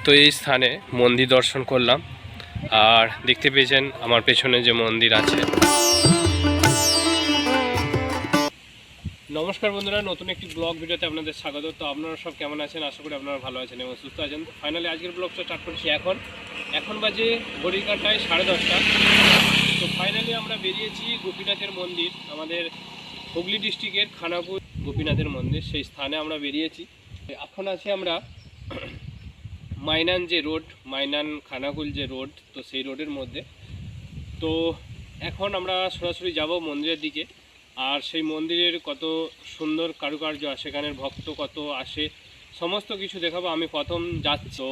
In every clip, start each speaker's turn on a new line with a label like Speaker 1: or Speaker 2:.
Speaker 1: তো এই স্থানে মন্দির দর্শন করলাম, আর দেখতে পেয়েছেন আমার পেছনে যে মন্দির আছে। নমস্কার বন্ধুরা, নতুন একটি ব্লগ ভিডিওতে আপনাদের স্বাগত। তো আপনারা সব কেমন আছেন? আশা করি আপনারা ভালো আছেন এবং সুস্থ আছেন। ফাইনালি আজকের ব্লগটা স্টার্ট করছি। এখন বাজে ঘড়ির কাঁটায় 10:30। তো ফাইনালি আমরা বেরিয়েছি গোপীনাথের মন্দির, আমাদের হুগলি ডিস্ট্রিক্টের খানাকুল গোপীনাথের মন্দির, সেই স্থানে আমরা বেরিয়েছি। এখন আছি আমরা মাইনান যে রোড, মাইনান খানাকুল যে রোড, তো সেই রোডের মধ্যে। তো এখন আমরা সরাসরি যাব মন্দিরের দিকে, আর সেই মন্দিরের কত সুন্দর কারুকার্য, সেখানের ভক্ত কত আসে, সমস্ত কিছু দেখাবো। আমি প্রথম যাচ্ছি, তো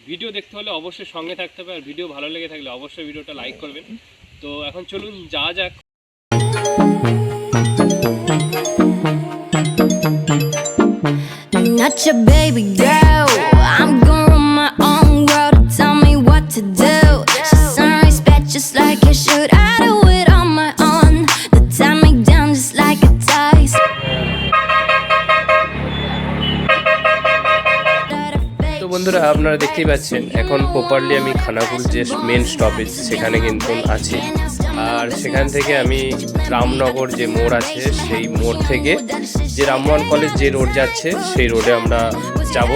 Speaker 1: ভিডিও দেখতে হলে অবশ্যই সঙ্গে থাকতে হবে, আর ভিডিও ভালো লেগে থাকলে অবশ্যই ভিডিওটা লাইক করবেন। তো এখন চলুন যা যাক।
Speaker 2: Not your baby girl, I'm going my own world. Tell me what to do. She's some respect just like you should. I do it on my own. They tie me down just like a ties.
Speaker 1: তো বন্ধুরা, আপনারা দেখতেই পাচ্ছেন এখন properly আমি খানাকুল যে main stoppage সেখানে কিন্তু আছি, আর সেখান থেকে আমি রামনগর যে মোড় আছে সেই মোড় থেকে যে রামমোহন কলেজ যে রোড যাচ্ছে সেই রোডে আমরা যাব।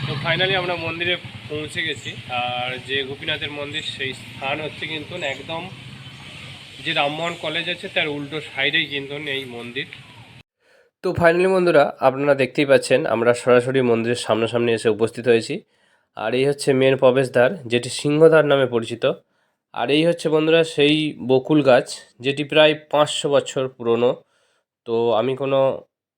Speaker 1: তো ফাইনালি আমরা মন্দিরে পৌঁছে গেছি, আর যে গোপীনাথের মন্দির সেই স্থান হচ্ছে কিন্তু একদম যে রামমোহন কলেজ আছে তার উল্টো সাইডেই কিন্তু এই মন্দির। তো ফাইনালি বন্ধুরা, আপনারা দেখতেই পাচ্ছেন আমরা সরাসরি মন্দিরের সামনাসামনি এসে উপস্থিত হয়েছি, আর এই হচ্ছে মেন প্রবেশদ্বার, যেটি সিংহদ্বার নামে পরিচিত। আর এই হচ্ছে বন্ধুরা সেই বকুল গাছ, যেটি প্রায় 500 বছর পুরনো। তো আমি কোনো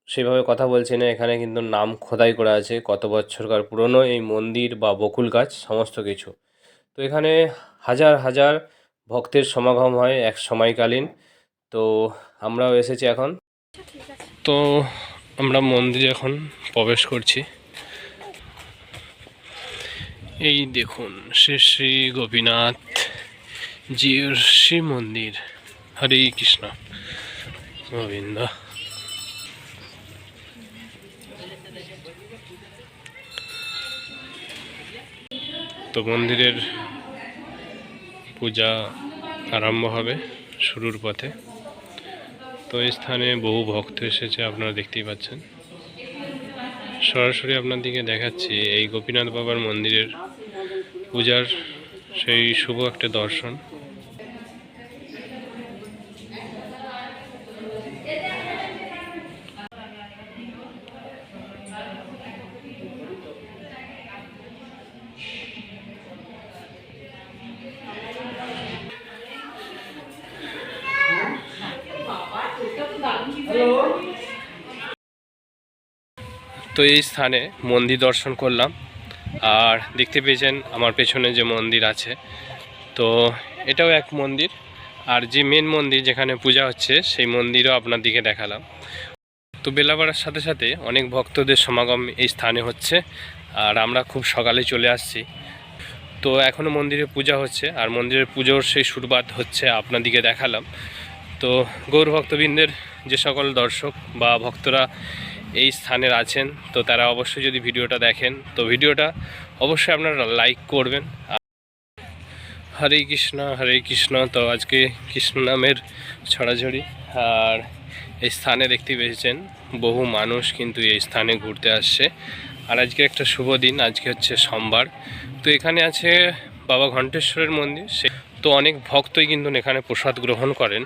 Speaker 1: সেভাবে কথা বলছি না, এখানে কিন্তু নাম খোদাই করা আছে কত বছরকার পুরনো এই মন্দির বা বকুল গাছ সমস্ত কিছু। তো এখানে হাজার হাজার ভক্তের সমাগম হয় এক সময়কালীন। তো আমরাও এসেছি এখন। তো আমরা মন্দিরে এখন প্রবেশ করছি। এই দেখুন শ্রী শ্রী গোপীনাথ জিউর শ্রী মন্দির। হরে কৃষ্ণ গোবিন্দ। তো মন্দিরের পূজা আরম্ভ হবে শুরুর পথে। তো এই স্থানে বহু ভক্ত এসেছে, আপনারা দেখতেই পাচ্ছেন। সরাসরি আপনাদেরকে দেখাচ্ছি এই গোপীনাথ বাবার মন্দিরের পূজার সেই শুভ একটা দর্শন। তো এই স্থানে মন্দির দর্শন করলাম, আর দেখতে পেয়েছেন আমার পেছনে যে মন্দির আছে, তো এটাও এক মন্দির। আর যে মেন মন্দির যেখানে পূজা হচ্ছে সেই মন্দিরও আপনাদেরকে দেখালাম। তো বেলা বাড়ার সাথে সাথে অনেক ভক্তদের সমাগম এই স্থানে হচ্ছে, আর আমরা খুব সকালে চলে আসছি। তো এখনও মন্দিরে পূজা হচ্ছে, আর মন্দিরের পুজোর সেই শুরুয়াত হচ্ছে আপনাদেরকে দেখালাম। তো গৌর ভক্তবৃন্দের যে সকল দর্শক বা ভক্তরা এই স্থানের আছেন, তো তারা অবশ্যই যদি ভিডিওটা দেখেন, তো ভিডিওটা অবশ্যই আপনারা লাইক করবেন। হরে কৃষ্ণ হরে কৃষ্ণ। তো আজকে কৃষ্ণ নামের ছড়াছড়ি, আর এই স্থানে দেখতে পেয়েছেন বহু মানুষ কিন্তু এই স্থানে ঘুরতে আসছে। আর আজকে একটা শুভ দিন, আজকে হচ্ছে সোমবার। তো এখানে আছে বাবা ঘণ্টেশ্বরের মন্দির, তো অনেক ভক্তই কিন্তু এখানে প্রসাদ গ্রহণ করেন।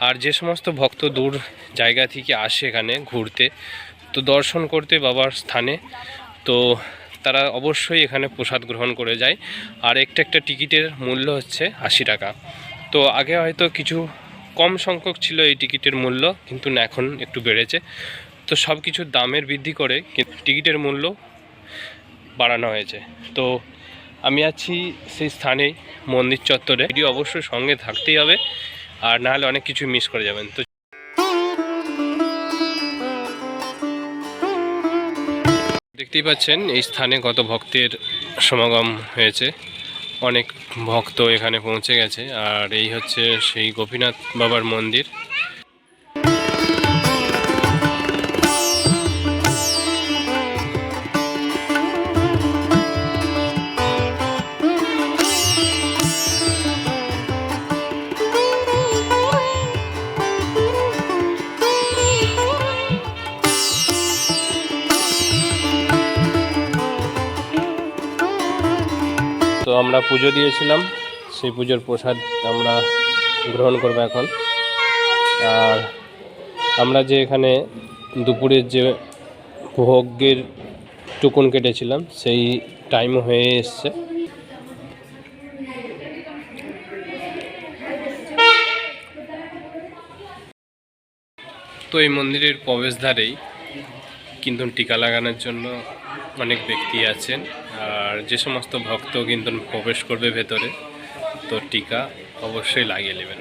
Speaker 1: আর যে সমস্ত ভক্ত দূর জায়গা থেকে আসে এখানে ঘুরতে, তো দর্শন করতে বাবার স্থানে, তো তারা অবশ্যই এখানে প্রসাদ গ্রহণ করে যায়। আর একটা টিকিটের মূল্য হচ্ছে 80 টাকা। তো আগে হয়তো কিছু কম সংখ্যক ছিল এই টিকিটের মূল্য, কিন্তু এখন একটু বেড়েছে। তো সব কিছুর দামের বৃদ্ধি করে টিকিটের মূল্য বাড়ানো হয়েছে। তো আমি আছি সেই স্থানেই মন্দির চত্বরে। ভিডিও অবশ্যই সঙ্গে থাকতেই হবে, আর নাহলে অনেক কিছু মিস করে যাবেন। তো দেখতেই পাচ্ছেন এই স্থানে কত ভক্তের সমাগম হয়েছে, অনেক ভক্ত এখানে পৌঁছে গেছে। আর এই হচ্ছে সেই গোপীনাথ বাবার মন্দির। আমরা পুজো দিয়েছিলাম, সেই পুজোর প্রসাদ আমরা গ্রহণ করব এখন। আর আমরা যে এখানে দুপুরের যে ভোগের টুকুন কেটেছিলাম সেই টাইম হয়ে এসছে। তো এই মন্দিরের প্রবেশদ্বারেই কিন্তু টিকা লাগানোর জন্য অনেক ব্যক্তি আছেন, আর যে সমস্ত ভক্ত কিন্তু প্রবেশ করবে ভেতরে তো টিকা অবশ্যই লাগিয়ে নেবেন।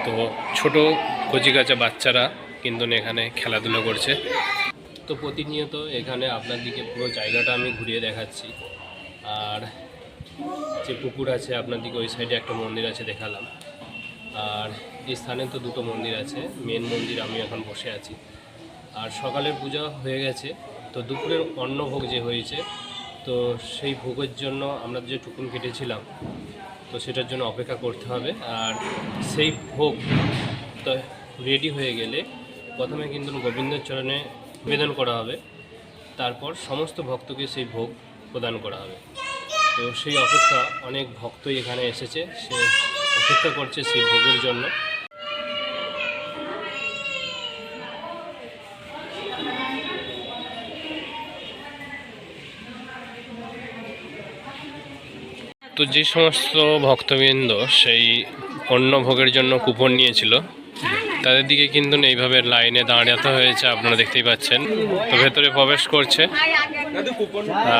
Speaker 1: তো ছোট কচিকাচা বাচ্চারা কিন্তু এখানে খেলাধুলো করছে। তো প্রতিনিয়ত এখানে আপনাদেরকে পুরো জায়গাটা আমি ঘুরিয়ে দেখাচ্ছি। আর যে পুকুর আছে আপনাদেরকে ওই সাইডে একটা মন্দির আছে দেখালাম। আর এই স্থানে তো দুটো মন্দির আছে, মেন মন্দির আমি এখন বসে আছি। আর সকালের পূজা হয়ে গেছে, তো দুপুরের অন্নভোগ যে হয়েছে তো সেই ভোগের জন্য আমরা যে টুকুন কেটেছিলাম তো সেটার জন্য অপেক্ষা করতে হবে। আর সেই ভোগ তো রেডি হয়ে গেলে প্রথমে কিন্তু গোবিন্দের চরণে নিবেদন করা হবে, তারপর সমস্ত ভক্তকে সেই ভোগ প্রদান করা হবে। তো সেই অপেক্ষা অনেক ভক্তই এখানে এসেছে, সে অপেক্ষা করছে সেই ভোগের জন্য। তো যে সমস্ত ভক্তবৃন্দ সেই অন্নভোগের জন্য কুপন নিয়েছিল তাদের দিকে কিন্তু এইভাবে লাইনে দাঁড়াতে হয়েছে, আপনারা দেখতেই পাচ্ছেন। তো ভেতরে প্রবেশ করছে,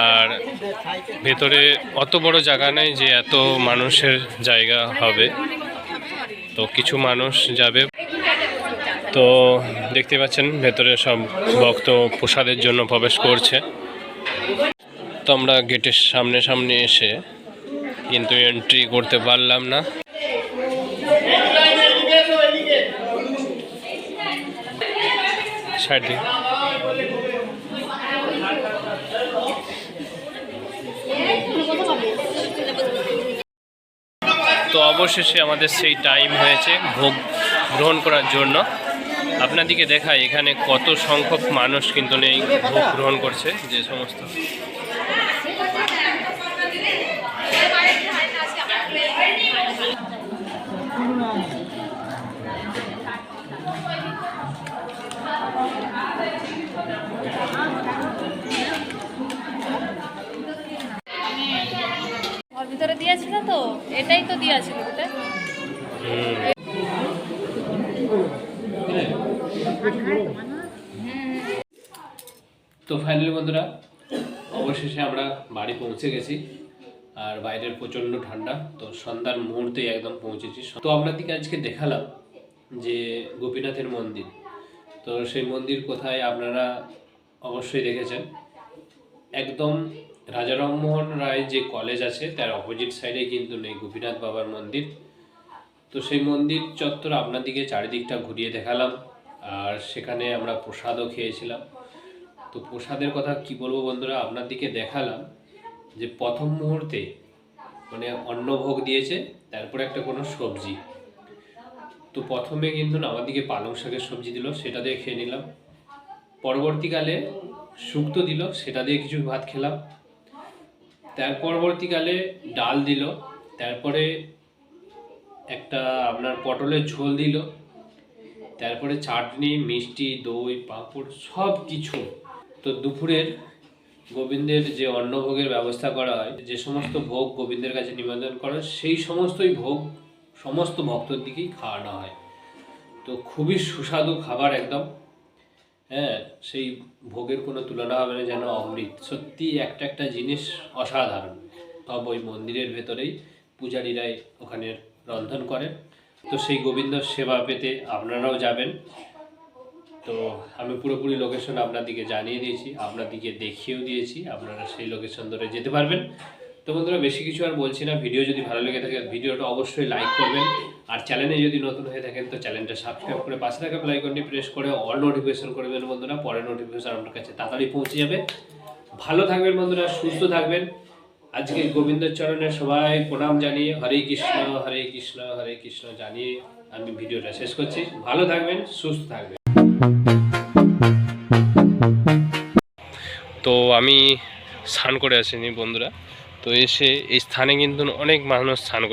Speaker 1: আর ভেতরে অত বড় জায়গা নেই যে এত মানুষের জায়গা হবে, তো কিছু মানুষ যাবে। তো দেখতে পাচ্ছেন ভেতরে সব ভক্ত প্রসাদের জন্য প্রবেশ করছে। তো আমরা গেটের সামনে সামনে এসে কিন্তু এন্ট্রি করতে পারলাম না। সাইড দিকে তো অবশেষে আমাদের সেই টাইম হয়েছে ভোগ গ্রহণ করার জন্য। আপনাদেরকে দেখাই এখানে কত সংখ্যক মানুষ কিন্তু এই ভোগ গ্রহণ করছে। যে সমস্ত
Speaker 3: ওর ভিতরে দিয়েছিল, তো এটাই তো দিয়েছিল ওটা।
Speaker 1: তো ফাইনালি বন্ধুরা অবশেষে আমরা বাড়ি পৌঁছে গেছি। আর বাইরের প্রচণ্ড ঠান্ডা, তো সন্ধ্যার মুহূর্তেই একদম পৌঁছেছি। তো আপনাদেরকে আজকে দেখালাম যে গোপীনাথের মন্দির। তো সেই মন্দির কোথায় আপনারা অবশ্যই দেখেছেন, একদম রাজা রামমোহন রায় যে কলেজ আছে তার অপোজিট সাইডে কিন্তু নেই গোপীনাথ বাবার মন্দির। তো সেই মন্দির চত্বর আপনাদেরকে চারিদিকটা ঘুরিয়ে দেখালাম, আর সেখানে আমরা প্রসাদও খেয়েছিলাম। তো প্রসাদের কথা কি বলবো বন্ধুরা, আপনাদেরকে দেখালাম যে প্রথম মুহূর্তে মানে অন্নভোগ দিয়েছে, তারপরে একটা কোনো সবজি। তো প্রথমে কিন্তু আমাদেরকে পালং শাকের সবজি দিল, সেটা দিয়ে খেয়ে নিলাম। পরবর্তীকালে শুক্তো দিল, সেটা দিয়ে কিছু ভাত খেলাম। তার পরবর্তীকালে ডাল দিল, তারপরে একটা আপনার পটলের ঝোল দিল, তারপরে চাটনি, মিষ্টি, দই, পাঁপড় সব কিছু। তো দুপুরের গোবিন্দের যে অন্নভোগের ব্যবস্থা করা হয়, যে সমস্ত ভোগ গোবিন্দের কাছে নিবেদন করা হয়, সেই সমস্তই ভোগ সমস্ত ভক্তর দিকেই খাওয়ানো হয়। তো খুবই সুস্বাদু খাবার একদম, হ্যাঁ, সেই ভোগের কোনো তুলনা হবে না, যেন অমৃত। সত্যি একটা একটা জিনিস অসাধারণ। সব ওই মন্দিরের ভেতরেই পূজারীরাই ওখানে রন্ধন করে। তো সেই গোবিন্দ সেবা পেতে আপনারাও যাবেন। তো আমি পুরোপুরি লোকেশন আপনাদেরকে জানিয়ে দিয়েছি, আপনাদেরকে দেখিয়েও দিয়েছি, আপনারা সেই লোকেশন ধরে যেতে পারবেন। তো বন্ধুরা বেশি কিছু আর বলছি না, ভিডিও যদি ভালো লেগে থাকে ভিডিওটা অবশ্যই লাইক করবেন। আর চ্যানেলে যদি নতুন হয়ে থাকেন তো চ্যানেলটা সাবস্ক্রাইব করে পাশে থাকা বেল আইকনটি প্রেস করে অল নোটিফিকেশন করে দেবেন বন্ধুরা। পরের নোটিফিকেশন আপনার কাছে তাড়াতাড়ি পৌঁছে যাবে। ভালো থাকবেন বন্ধুরা, সুস্থ থাকবেন। আজকে গোবিন্দের চরণে সবাই প্রণাম জানিয়ে হরে কৃষ্ণ হরে কৃষ্ণ হরে কৃষ্ণ জানিয়ে আমি ভিডিওটা শেষ করছি। ভালো থাকবেন, সুস্থ থাকবেন। তো আমি স্নান করে আসিনি বন্ধুরা, তো এসে এই স্থানে কিন্তু অনেক মানুষ স্নান করছে।